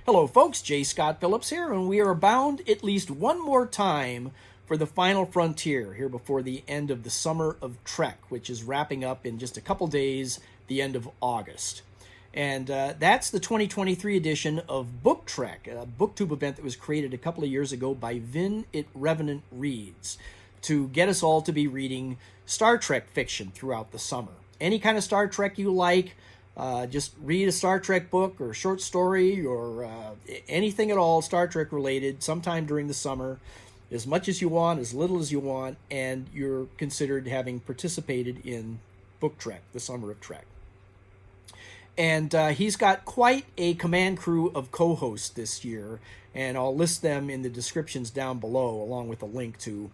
Hello folks, J. Scott Phillips here, and we are bound at least one more time for the final frontier here before the end of the summer of Trek, which is wrapping up in just a couple days, the end of August. And that's the 2023 edition of Book Trek, a booktube event that was created a couple of years ago by Vin It Revenant Reads to get us all to be reading Star Trek fiction throughout the summer. Any kind of Star Trek you like, just read a Star Trek book or short story or anything at all Star Trek related sometime during the summer, as much as you want, as little as you want, and you're considered having participated in Book Trek, the summer of Trek. And he's got quite a command crew of co-hosts this year, and I'll list them in the descriptions down below, along with a link to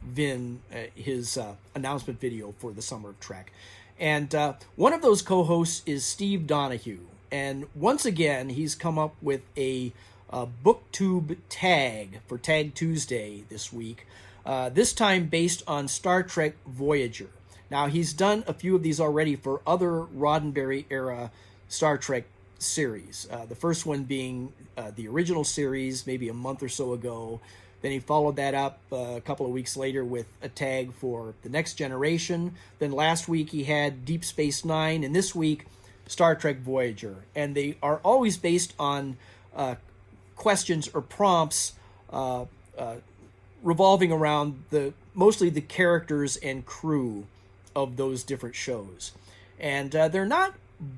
Vin, his announcement video for the summer of Trek. And one of those co-hosts is Steve Donahue. And once again, he's come up with a booktube tag for Tag Tuesday this week, this time based on Star Trek Voyager. Now, he's done a few of these already for other Roddenberry-era Star Trek series. The first one being the original series, maybe a month or so ago. Then he followed that up a couple of weeks later with a tag for The Next Generation. Then last week he had Deep Space Nine, and this week Star Trek Voyager. And they are always based on questions or prompts revolving around mostly the characters and crew of those different shows. And they're not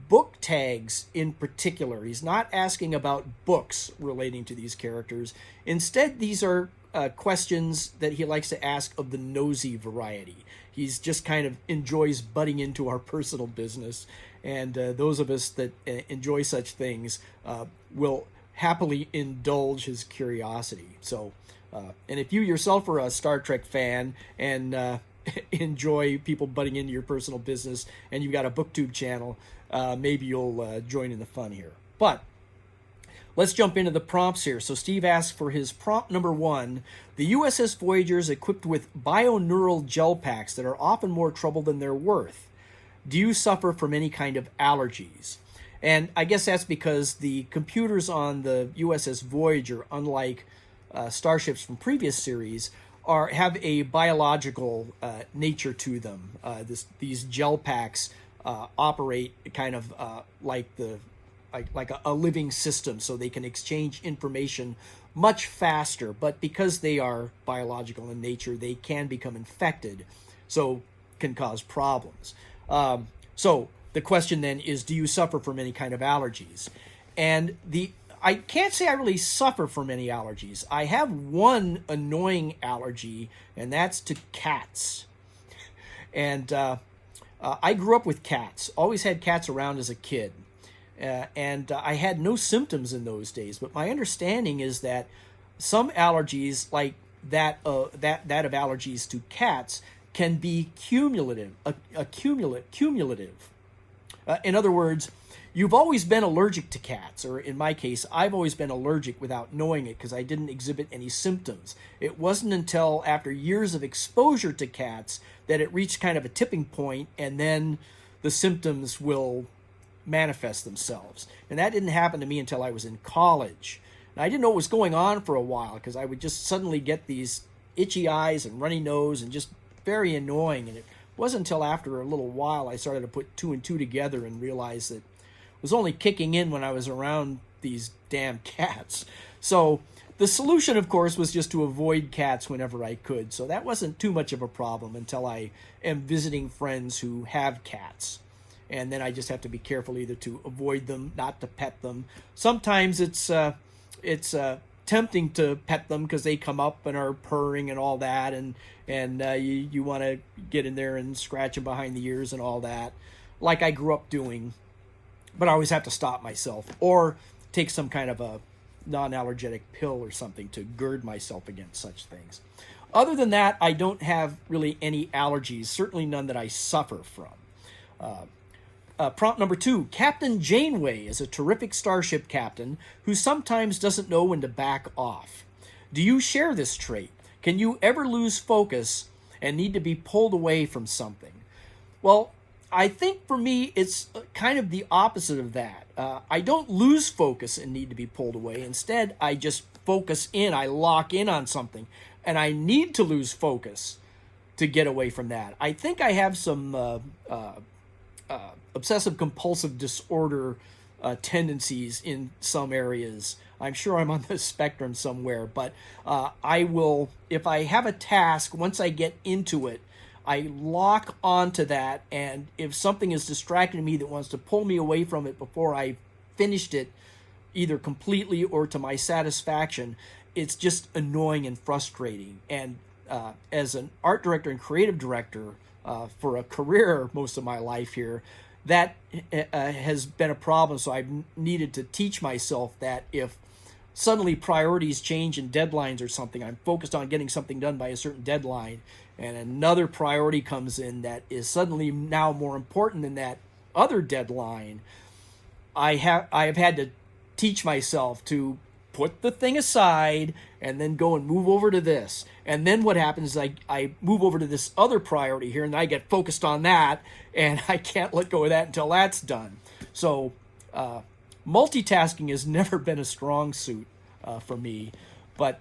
book tags in particular. He's not asking about books relating to these characters. Instead, these are questions that he likes to ask of the nosy variety. He's just kind of enjoys butting into our personal business, and those of us that enjoy such things will happily indulge his curiosity. So, and if you yourself are a Star Trek fan and enjoy people butting into your personal business and you've got a booktube channel, maybe you'll join in the fun here. But let's jump into the prompts here. So Steve asks for his prompt number 1. The USS Voyager is equipped with bioneural gel packs that are often more trouble than they're worth. Do you suffer from any kind of allergies? And I guess that's because the computers on the USS Voyager, unlike starships from previous series, have a biological nature to them. These gel packs operate kind of like a living system, so they can exchange information much faster. But because they are biological in nature, they can become infected, so can cause problems. So the question then is, do you suffer from any kind of allergies? And I can't say I really suffer from any allergies. I have one annoying allergy, and that's to cats. And I grew up with cats, always had cats around as a kid. And I had no symptoms in those days. But my understanding is that some allergies, like that of allergies to cats, can be cumulative. In other words, you've always been allergic to cats, or in my case, I've always been allergic without knowing it because I didn't exhibit any symptoms. It wasn't until after years of exposure to cats that it reached kind of a tipping point, and then the symptoms will manifest themselves. And that didn't happen to me until I was in college. And I didn't know what was going on for a while because I would just suddenly get these itchy eyes and runny nose and just very annoying. And it wasn't until after a little while I started to put 2 and 2 together and realized that it was only kicking in when I was around these damn cats. So the solution, of course, was just to avoid cats whenever I could. So that wasn't too much of a problem until I am visiting friends who have cats. And then I just have to be careful either to avoid them, not to pet them. Sometimes it's tempting to pet them because they come up and are purring and all that, and you want to get in there and scratch them behind the ears and all that, like I grew up doing. But I always have to stop myself or take some kind of a non-allergenic pill or something to gird myself against such things. Other than that, I don't have really any allergies, certainly none that I suffer from. Prompt number 2, Captain Janeway is a terrific starship captain who sometimes doesn't know when to back off. Do you share this trait? Can you ever lose focus and need to be pulled away from something? Well, I think for me, it's kind of the opposite of that. I don't lose focus and need to be pulled away. Instead, I just focus in, I lock in on something, and I need to lose focus to get away from that. I think I have some obsessive compulsive disorder tendencies in some areas. I'm sure I'm on the spectrum somewhere, but I will, if I have a task, once I get into it, I lock onto that, and if something is distracting me that wants to pull me away from it before I finished it, either completely or to my satisfaction, it's just annoying and frustrating. And as an art director and creative director for a career most of my life here, that has been a problem. So I've needed to teach myself that if suddenly priorities change in deadlines or something, I'm focused on getting something done by a certain deadline, and another priority comes in that is suddenly now more important than that other deadline, I have had to teach myself to put the thing aside and then go and move over to this. And then what happens is I move over to this other priority here, and I get focused on that, and I can't let go of that until that's done. So multitasking has never been a strong suit for me, but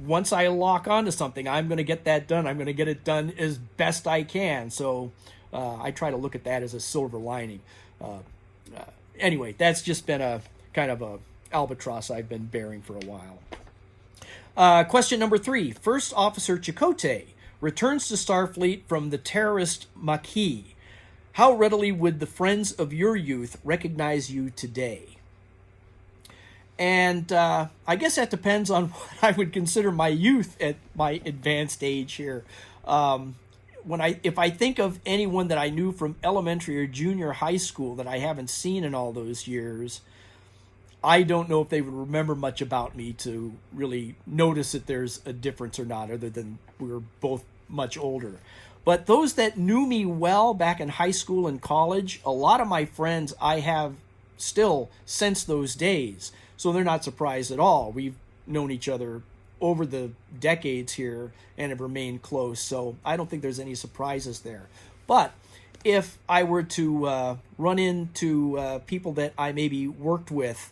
once I lock onto something, I'm going to get that done. I'm going to get it done as best I can. So I try to look at that as a silver lining. Anyway, that's just been a kind of a albatross I've been bearing for a while. Question number 3. First Officer Chakotay returns to Starfleet from the terrorist Maquis. How readily would the friends of your youth recognize you today? And I guess that depends on what I would consider my youth at my advanced age here. If I think of anyone that I knew from elementary or junior high school that I haven't seen in all those years, I don't know if they would remember much about me to really notice that there's a difference or not, other than we were both much older. But those that knew me well back in high school and college, a lot of my friends I have still since those days. So they're not surprised at all. We've known each other over the decades here and have remained close. So I don't think there's any surprises there. But if I were to run into people that I maybe worked with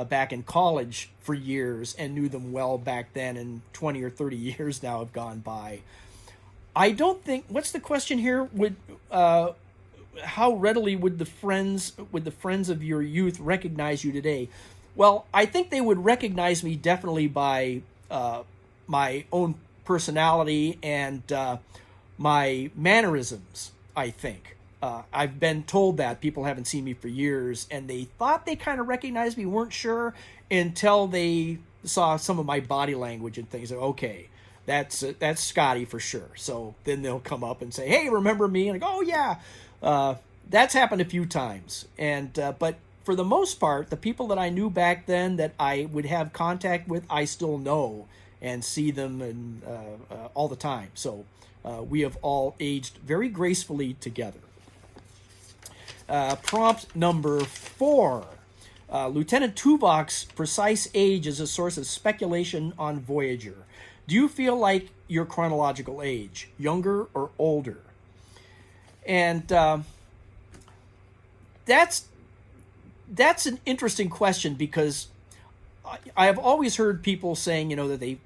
back in college for years and knew them well back then, and 20 or 30 years now have gone by, I don't think, what's the question here? How readily would the friends of your youth recognize you today? Well, I think they would recognize me definitely by my own personality and my mannerisms, I think. I've been told that people haven't seen me for years, and they thought they kind of recognized me, weren't sure, until they saw some of my body language and things. Like, okay, that's Scotty for sure. So then they'll come up and say, hey, remember me? And I go, oh, yeah. That's happened a few times. And but for the most part, the people that I knew back then that I would have contact with, I still know and see them and all the time. So we have all aged very gracefully together. Prompt number 4. Lieutenant Tuvok's precise age is a source of speculation on Voyager. Do you feel like your chronological age, younger or older? And that's an interesting question, because I have always heard people saying, that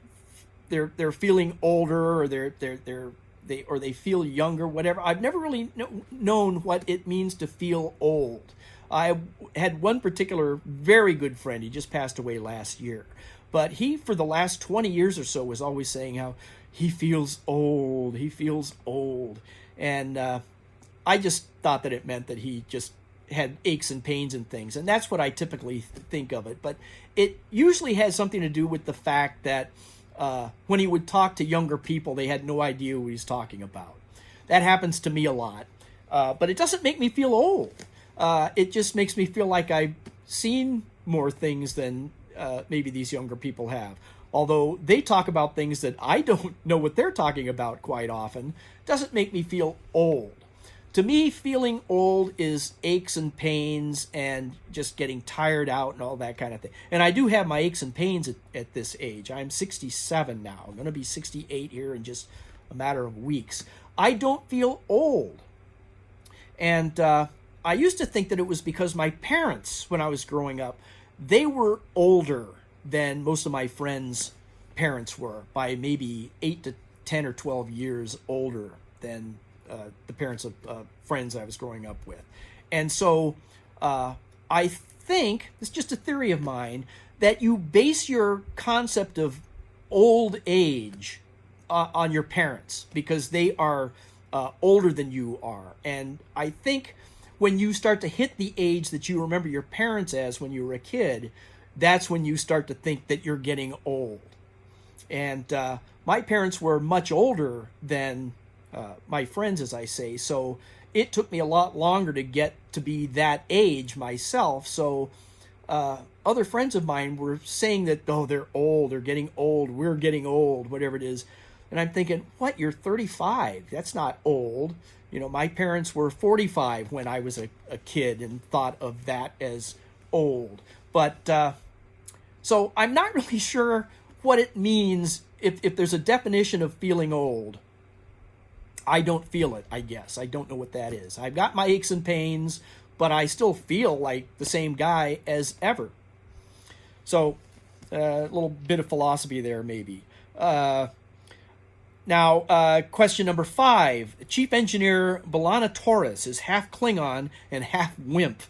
they're feeling older, or they feel younger, whatever. I've never really known what it means to feel old. I had one particular very good friend. He just passed away last year, but he, for the last 20 years or so, was always saying how he feels old. He feels old, and I just thought that it meant that he just had aches and pains and things, and that's what I typically think of it. But it usually has something to do with the fact that when he would talk to younger people, they had no idea who he's talking about. That happens to me a lot, but it doesn't make me feel old. It just makes me feel like I've seen more things than maybe these younger people have. Although they talk about things that I don't know what they're talking about quite often, doesn't make me feel old. To me, feeling old is aches and pains and just getting tired out and all that kind of thing. And I do have my aches and pains at this age. I'm 67 now. I'm going to be 68 here in just a matter of weeks. I don't feel old. And I used to think that it was because my parents, when I was growing up, they were older than most of my friends' parents were, by maybe 8 to 10 or 12 years older than the parents of friends I was growing up with. And so I think, it's just a theory of mine, that you base your concept of old age on your parents because they are older than you are. And I think when you start to hit the age that you remember your parents as when you were a kid, that's when you start to think that you're getting old. And my parents were much older than my friends, as I say, so it took me a lot longer to get to be that age myself. So other friends of mine were saying that, oh, they're old, they're getting old, we're getting old, whatever it is. And I'm thinking, what, you're 35? That's not old. You know, my parents were 45 when I was a kid and thought of that as old. But so I'm not really sure what it means if there's a definition of feeling old. I don't feel it, I guess. I don't know what that is. I've got my aches and pains, but I still feel like the same guy as ever. So a little bit of philosophy there, maybe. Now, question number 5. Chief Engineer B'ELANNA Torres is half Klingon and half wimp.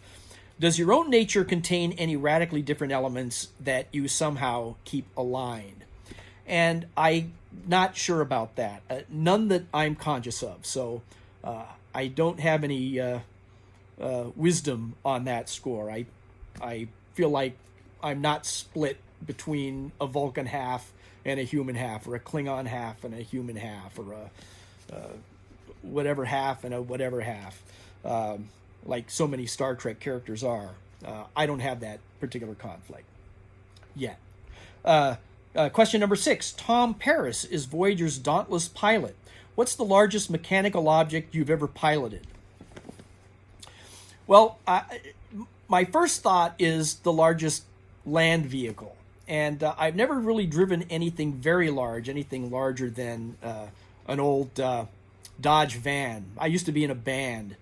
Does your own nature contain any radically different elements that you somehow keep aligned? And I'm not sure about that. None that I'm conscious of. So I don't have any wisdom on that score. I feel like I'm not split between a Vulcan half and a human half, or a Klingon half and a human half, or a whatever half and a whatever half, like so many Star Trek characters are. I don't have that particular conflict yet. Question number 6. Tom Paris is Voyager's dauntless pilot. What's the largest mechanical object you've ever piloted? Well, my first thought is the largest land vehicle. And I've never really driven anything very large, anything larger than an old Dodge van. I used to be in a band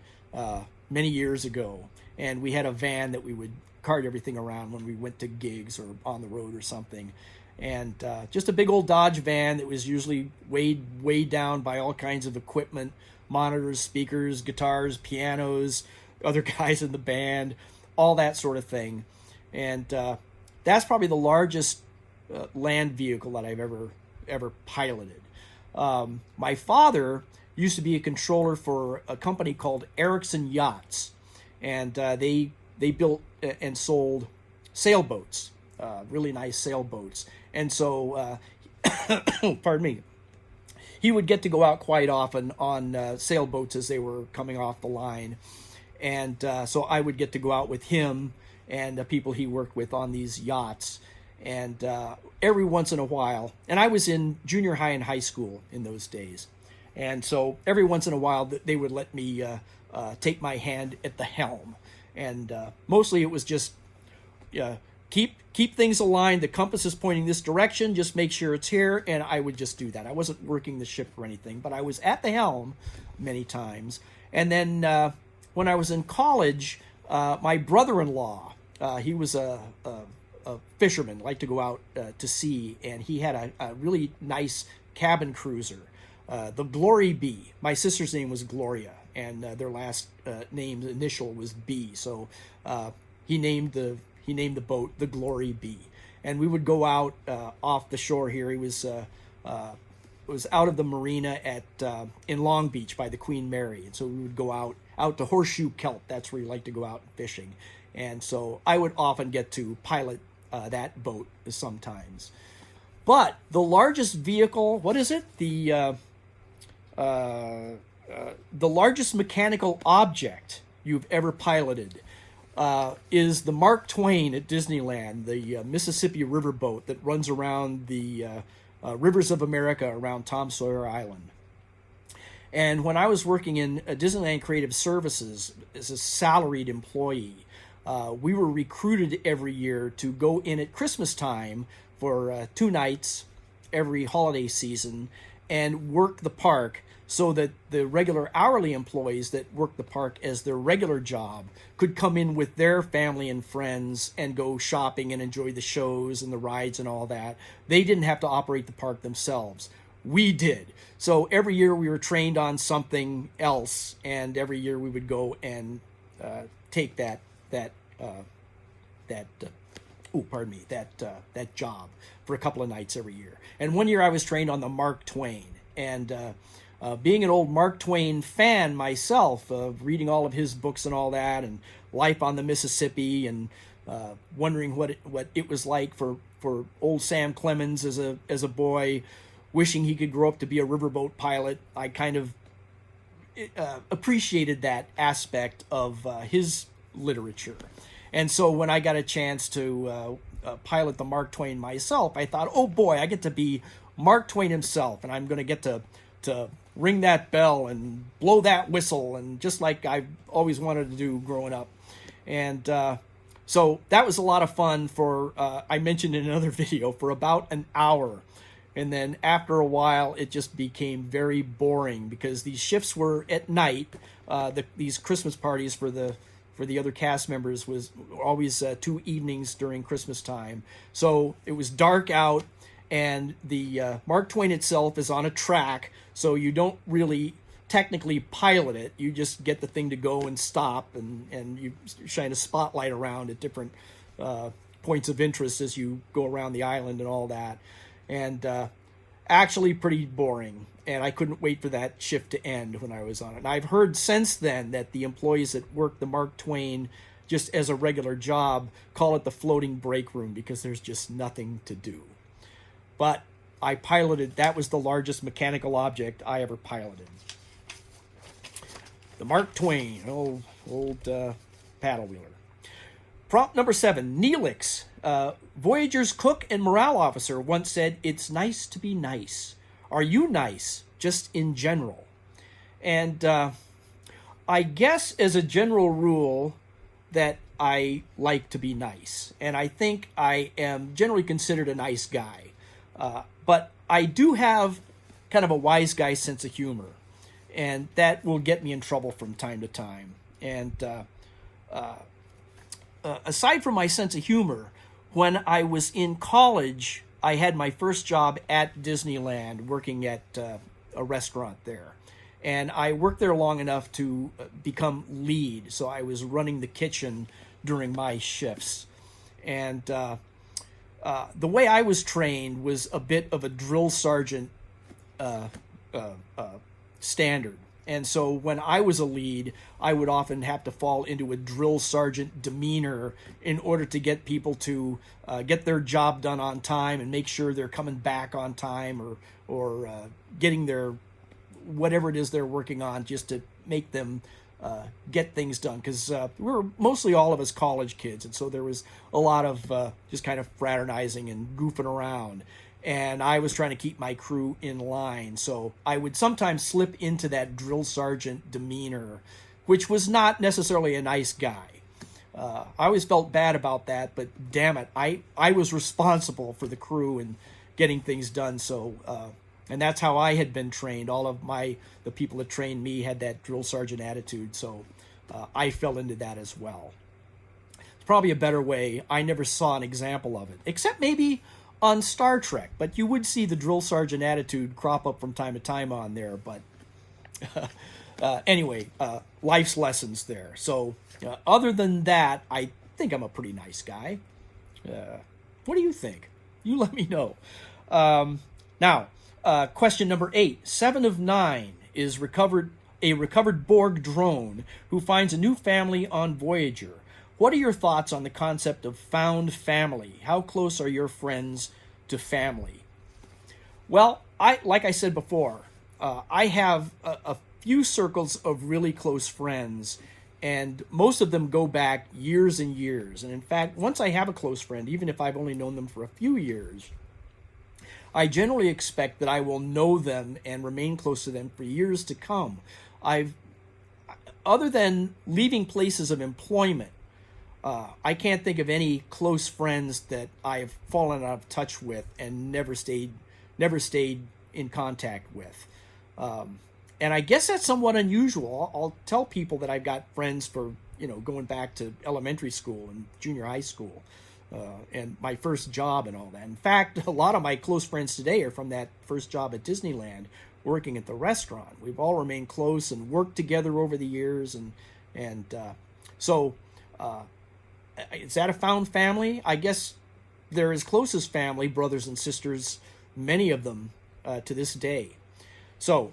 many years ago, and we had a van that we would cart everything around when we went to gigs or on the road or something. And just a big old Dodge van that was usually weighed down by all kinds of equipment, monitors, speakers, guitars, pianos, other guys in the band, all that sort of thing. And that's probably the largest land vehicle that I've ever piloted. My father used to be a controller for a company called Erickson Yachts, and they built and sold sailboats, really nice sailboats. And so, pardon me, he would get to go out quite often on sailboats as they were coming off the line. And so I would get to go out with him and the people he worked with on these yachts. And every once in a while, and I was in junior high and high school in those days, and so every once in a while they would let me take my hand at the helm. And mostly it was just keep things aligned. The compass is pointing this direction. Just make sure it's here. And I would just do that. I wasn't working the ship or anything, but I was at the helm many times. And then when I was in college, my brother-in-law, he was a fisherman, liked to go out to sea, and he had a really nice cabin cruiser, the Glory B. My sister's name was Gloria, and their last name initial was B, so he named the boat the Glory B. And we would go out off the shore here. He was out of the marina in Long Beach by the Queen Mary, and so we would go out to Horseshoe Kelp. That's where you like to go out fishing. And so I would often get to pilot that boat sometimes. But the largest vehicle, what is it? The largest mechanical object you've ever piloted is the Mark Twain at Disneyland, the Mississippi riverboat that runs around the rivers of America around Tom Sawyer Island. And when I was working in Disneyland Creative Services as a salaried employee, we were recruited every year to go in at Christmas time for 2 nights every holiday season and work the park so that the regular hourly employees that work the park as their regular job could come in with their family and friends and go shopping and enjoy the shows and the rides and all that. They didn't have to operate the park themselves. We did. So every year we were trained on something else, and every year we would go and take that job for a couple of nights every year. And one year I was trained on the Mark Twain, and being an old Mark Twain fan myself, of reading all of his books and all that, and Life on the Mississippi, and wondering what it was like for old Sam Clemens as a boy, wishing he could grow up to be a riverboat pilot. I kind of appreciated that aspect of his literature. And so when I got a chance to pilot the Mark Twain myself, I thought, oh boy, I get to be Mark Twain himself, and I'm going to get to ring that bell and blow that whistle, and just like I've always wanted to do growing up. And so that was a lot of fun for, I mentioned in another video, for about an hour. And then after a while, it just became very boring because these shifts were at night. These Christmas parties for the other cast members was always 2 evenings during Christmas time. So it was dark out, and the Mark Twain itself is on a track, so you don't really technically pilot it. You just get the thing to go and stop, and you shine a spotlight around at different points of interest as you go around the island and all that. And actually pretty boring, and I couldn't wait for that shift to end when I was on it. And I've heard since then that the employees that work the Mark Twain just as a regular job call it the floating break room because there's just nothing to do. But I piloted, that was the largest mechanical object I ever piloted. The Mark Twain, old paddle wheeler. Prompt number 7, Neelix, Voyager's cook and morale officer, once said, "It's nice to be nice. Are you nice, just in general?" And I guess as a general rule that I like to be nice. And I think I am generally considered a nice guy. But I do have kind of a wise guy sense of humor. And that will get me in trouble from time to time. And aside from my sense of humor, when I was in college, I had my first job at Disneyland working at a restaurant there. And I worked there long enough to become lead. So I was running the kitchen during my shifts. And the way I was trained was a bit of a drill sergeant standard. And so when I was a lead, I would often have to fall into a drill sergeant demeanor in order to get people to get their job done on time and make sure they're coming back on time, or getting their whatever it is they're working on, just to make them get things done. Because we were mostly all of us college kids, and so there was a lot of just kind of fraternizing and goofing around. And I was trying to keep my crew in line. So I would sometimes slip into that drill sergeant demeanor, which was not necessarily a nice guy. I always felt bad about that, but damn it, I was responsible for the crew and getting things done. So, and that's how I had been trained. All of the people that trained me had that drill sergeant attitude. So I fell into that as well. It's probably a better way. I never saw an example of it, except maybe on Star Trek, but you would see the drill sergeant attitude crop up from time to time on there. But anyway, life's lessons there. So other than that, I think I'm a pretty nice guy. What do you think? You let me know. Now, question number 8. 7 of 9 is a recovered Borg drone who finds a new family on Voyager. What are your thoughts on the concept of found family? How close are your friends to family? Well, like I said before, I have a few circles of really close friends, and most of them go back years and years. And in fact, once I have a close friend, even if I've only known them for a few years, I generally expect that I will know them and remain close to them for years to come. Other than leaving places of employment, I can't think of any close friends that I've fallen out of touch with and never stayed in contact with. And I guess that's somewhat unusual. I'll tell people that I've got friends for, going back to elementary school and junior high school, and my first job and all that. In fact, a lot of my close friends today are from that first job at Disneyland, working at the restaurant. We've all remained close and worked together over the years, so is that a found family? I guess they're as close as family, brothers and sisters, many of them to this day. So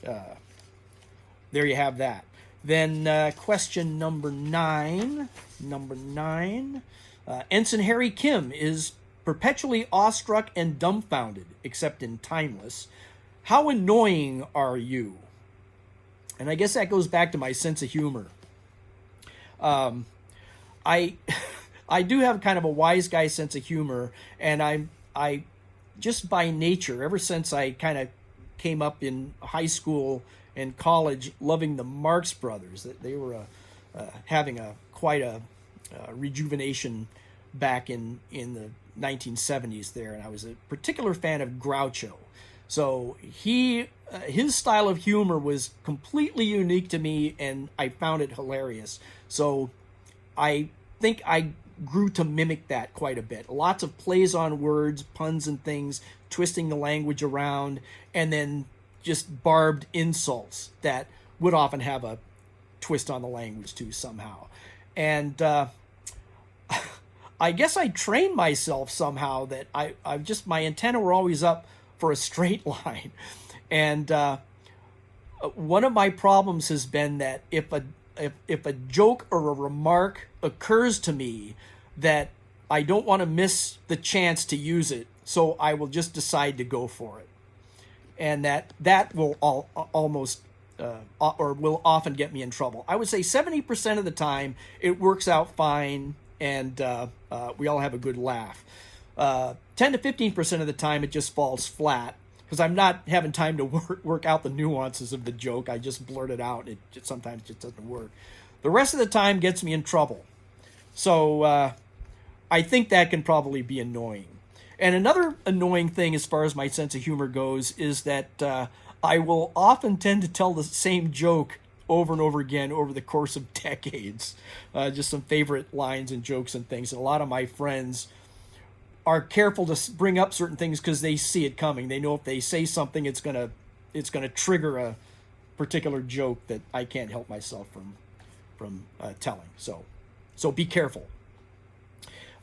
there you have that. Then question number 9. Ensign Harry Kim is perpetually awestruck and dumbfounded, except in Timeless. How annoying are you? And I guess that goes back to my sense of humor. I do have kind of a wise guy sense of humor, and I just by nature, ever since I kind of came up in high school and college, loving the Marx Brothers. They were having quite a rejuvenation back in the 1970s there, and I was a particular fan of Groucho. So his style of humor was completely unique to me, and I found it hilarious. So I think I grew to mimic that quite a bit. Lots of plays on words, puns and things, twisting the language around, and then just barbed insults that would often have a twist on the language too somehow. And I guess I trained myself somehow that I just, my antenna were always up for a straight line. And one of my problems has been that if a joke or a remark occurs to me, that I don't want to miss the chance to use it, so I will just decide to go for it. And that will almost or will often get me in trouble. I would say 70% of the time it works out fine, and we all have a good laugh. 10 to 15% of the time it just falls flat, because I'm not having time to work out the nuances of the joke. I just blurt it out. Sometimes just doesn't work. The rest of the time gets me in trouble. So I think that can probably be annoying. And another annoying thing as far as my sense of humor goes is that I will often tend to tell the same joke over and over again over the course of decades. Just some favorite lines and jokes and things. And a lot of my friends are careful to bring up certain things because they see it coming. They know if they say something, it's gonna trigger a particular joke that I can't help myself from telling. So be careful.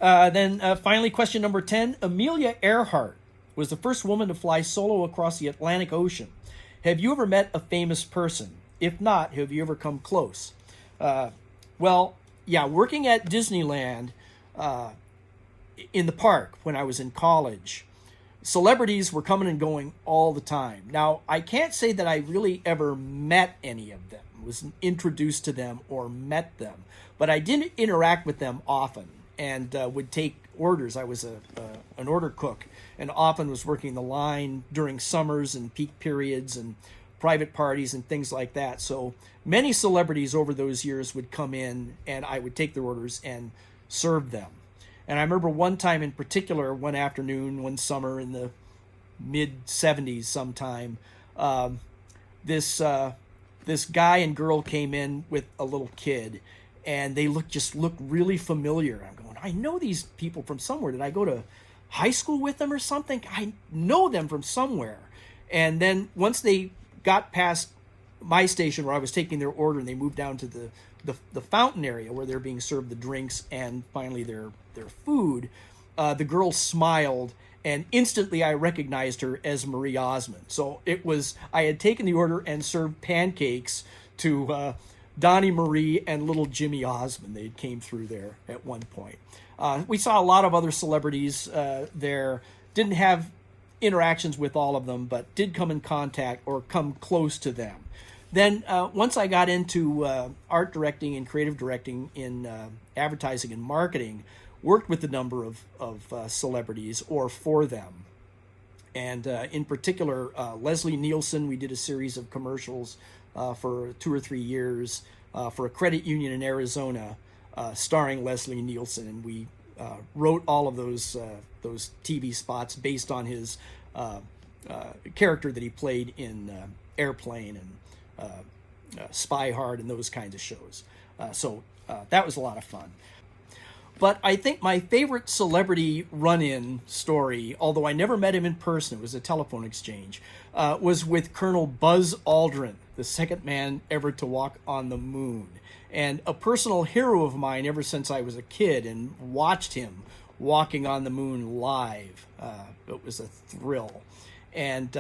Then finally, question number 10. Amelia Earhart was the first woman to fly solo across the Atlantic Ocean. Have you ever met a famous person? If not, have you ever come close? Well, yeah, working at Disneyland in the park when I was in college, celebrities were coming and going all the time. Now, I can't say that I really ever met any of them, was introduced to them or met them, but I did interact with them often and would take orders. I was an order cook and often was working the line during summers and peak periods and private parties and things like that. So many celebrities over those years would come in and I would take their orders and serve them. And I remember one time in particular, one afternoon, one summer in the mid-70s sometime, this guy and girl came in with a little kid, and they looked really familiar. I'm going, I know these people from somewhere. Did I go to high school with them or something? I know them from somewhere. And then once they got past my station where I was taking their order, and they moved down to the fountain area where they're being served the drinks and finally their food, the girl smiled, and instantly I recognized her as Marie Osmond. So I had taken the order and served pancakes to Donnie Marie and little Jimmy Osmond. They came through there at one point. We saw a lot of other celebrities there. Didn't have interactions with all of them, but did come in contact or come close to them. Then once I got into art directing and creative directing in advertising and marketing, worked with a number of celebrities or for them. And in particular, Leslie Nielsen, we did a series of commercials for 2 or 3 years for a credit union in Arizona, starring Leslie Nielsen. And we wrote all of those TV spots based on his character that he played in Airplane and Spy Hard and those kinds of shows. So that was a lot of fun. But I think my favorite celebrity run-in story, although I never met him in person, it was a telephone exchange, was with Colonel Buzz Aldrin, the second man ever to walk on the moon. And a personal hero of mine ever since I was a kid and watched him walking on the moon live. It was a thrill. And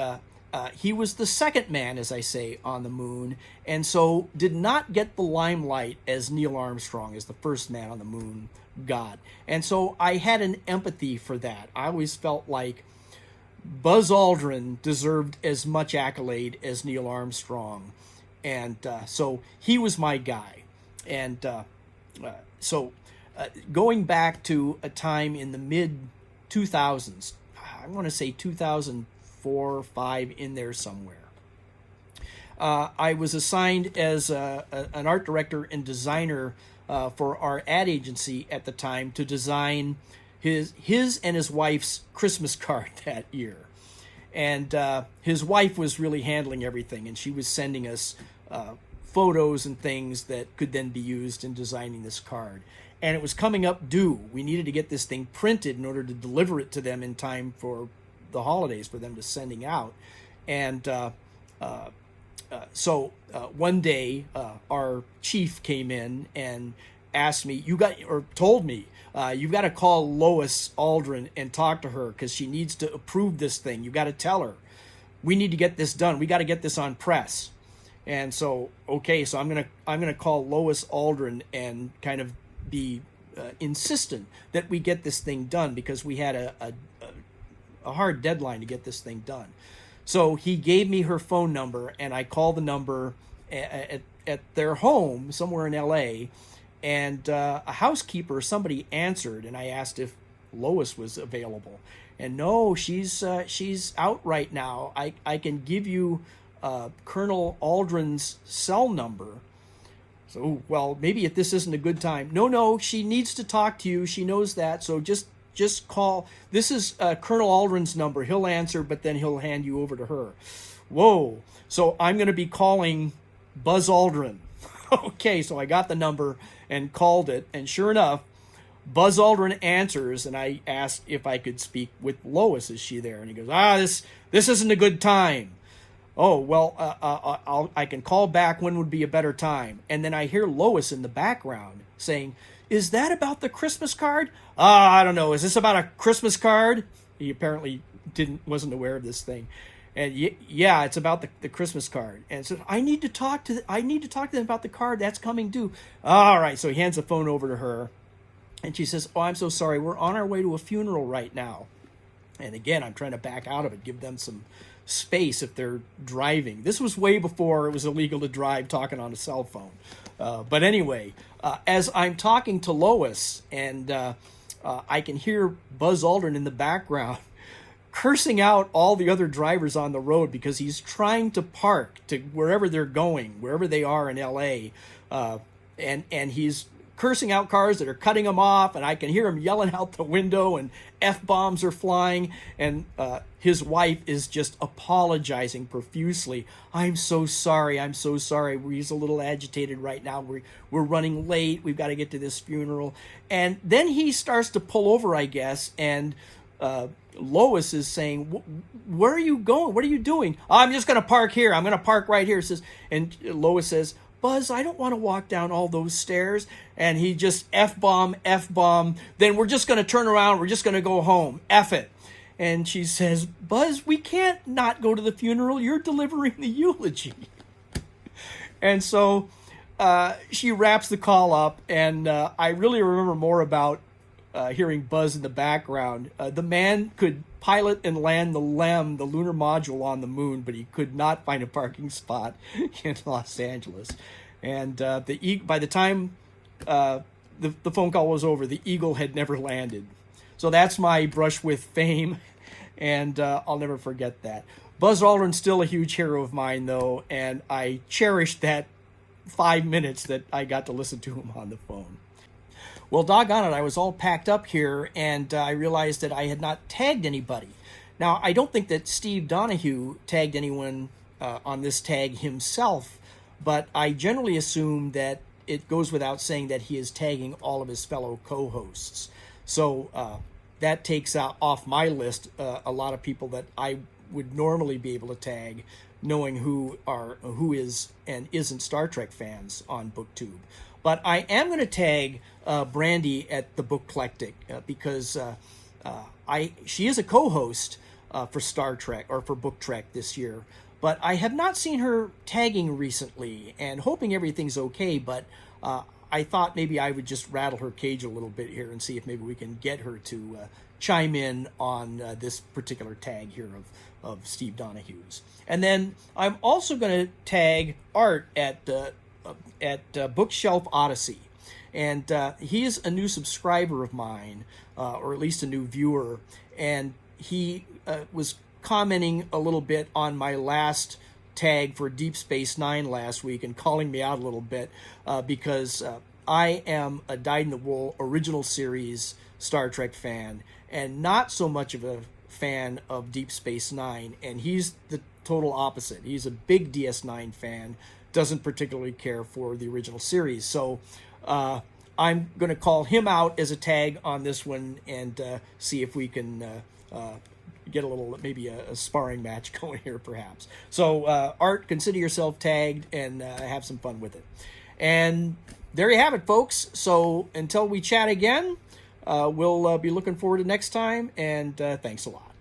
he was the second man, as I say, on the moon, and so did not get the limelight as Neil Armstrong, as the first man on the moon, got. And so I had an empathy for that. I always felt like Buzz Aldrin deserved as much accolade as Neil Armstrong. And so he was my guy. And so going back to a time in the mid-2000s, I want to say 2004 or 5, in there somewhere, I was assigned as an art director and designer for our ad agency at the time to design his and his wife's Christmas card that year. And his wife was really handling everything, and she was sending us photos and things that could then be used in designing this card. And it was coming up due. We needed to get this thing printed in order to deliver it to them in time for the holidays, for them to sending out. And so one day our chief came in and asked me, told me, you've got to call Lois Aldrin and talk to her because she needs to approve this thing. You've got to tell her. We need to get this done. We got to get this on press. And so, okay, so I'm gonna call Lois Aldrin and kind of be insistent that we get this thing done, because we had a hard deadline to get this thing done. So he gave me her phone number, and I called the number at their home somewhere in LA, and a housekeeper, somebody answered, and I asked if Lois was available. And no, she's out right now. I can give you Colonel Aldrin's cell number. So, well, maybe if this isn't a good time. No, she needs to talk to you. She knows that. So just call. This is Colonel Aldrin's number. He'll answer, but then he'll hand you over to her. Whoa. So I'm going to be calling Buzz Aldrin. Okay, so I got the number and called it. And sure enough, Buzz Aldrin answers, and I asked if I could speak with Lois. Is she there? And he goes, this isn't a good time. Oh, well, I can call back. When would be a better time? And then I hear Lois in the background saying, is that about the Christmas card? I don't know. Is this about a Christmas card? He apparently wasn't aware of this thing. And yeah, it's about the Christmas card. And so I need to talk to them about the card that's coming due. All right. So he hands the phone over to her, and she says, oh, I'm so sorry. We're on our way to a funeral right now. And again, I'm trying to back out of it, give them some space if they're driving. This was way before it was illegal to drive talking on a cell phone. But anyway, as I'm talking to Lois, and I can hear Buzz Aldrin in the background cursing out all the other drivers on the road, because he's trying to park to wherever they're going, wherever they are in LA, and he's cursing out cars that are cutting him off, and I can hear him yelling out the window, and F-bombs are flying, and his wife is just apologizing profusely. I'm so sorry. He's a little agitated right now. We're running late. We've got to get to this funeral. And then he starts to pull over, I guess, and Lois is saying, where are you going? What are you doing? I'm just going to park here. I'm going to park right here. And Lois says, Buzz, I don't want to walk down all those stairs. And he just F-bomb. Then we're just going to turn around. We're just going to go home. F it. And she says, Buzz, we can't not go to the funeral. You're delivering the eulogy. And so she wraps the call up. And I really remember more about hearing Buzz in the background. The man could pilot and land the LEM, the lunar module, on the moon, but he could not find a parking spot in Los Angeles. And by the time the phone call was over, the Eagle had never landed. So that's my brush with fame, and I'll never forget that. Buzz Aldrin's still a huge hero of mine, though, and I cherished that 5 minutes that I got to listen to him on the phone. Well, doggone it, I was all packed up here, and I realized that I had not tagged anybody. Now, I don't think that Steve Donahue tagged anyone on this tag himself, but I generally assume that it goes without saying that he is tagging all of his fellow co-hosts. So that takes off my list a lot of people that I would normally be able to tag, knowing who is and isn't Star Trek fans on BookTube. But I am going to tag Brandy at the Booklectic because she is a co-host for Star Trek, or for Book Trek this year. But I have not seen her tagging recently, and hoping everything's okay. But I thought maybe I would just rattle her cage a little bit here and see if maybe we can get her to chime in on this particular tag here of Steve Donahue's. And then I'm also going to tag Art at Bookshelf Odyssey. And he is a new subscriber of mine, or at least a new viewer. And he was commenting a little bit on my last tag for Deep Space Nine last week and calling me out a little bit because I am a dyed-in-the-wool original series Star Trek fan and not so much of a fan of Deep Space Nine. And he's the total opposite. He's a big DS9 fan, doesn't particularly care for the original series. So I'm going to call him out as a tag on this one and see if we can get a little, maybe a sparring match going here perhaps. So Art, consider yourself tagged and have some fun with it. And there you have it, folks. So until we chat again, we'll be looking forward to next time, and thanks a lot.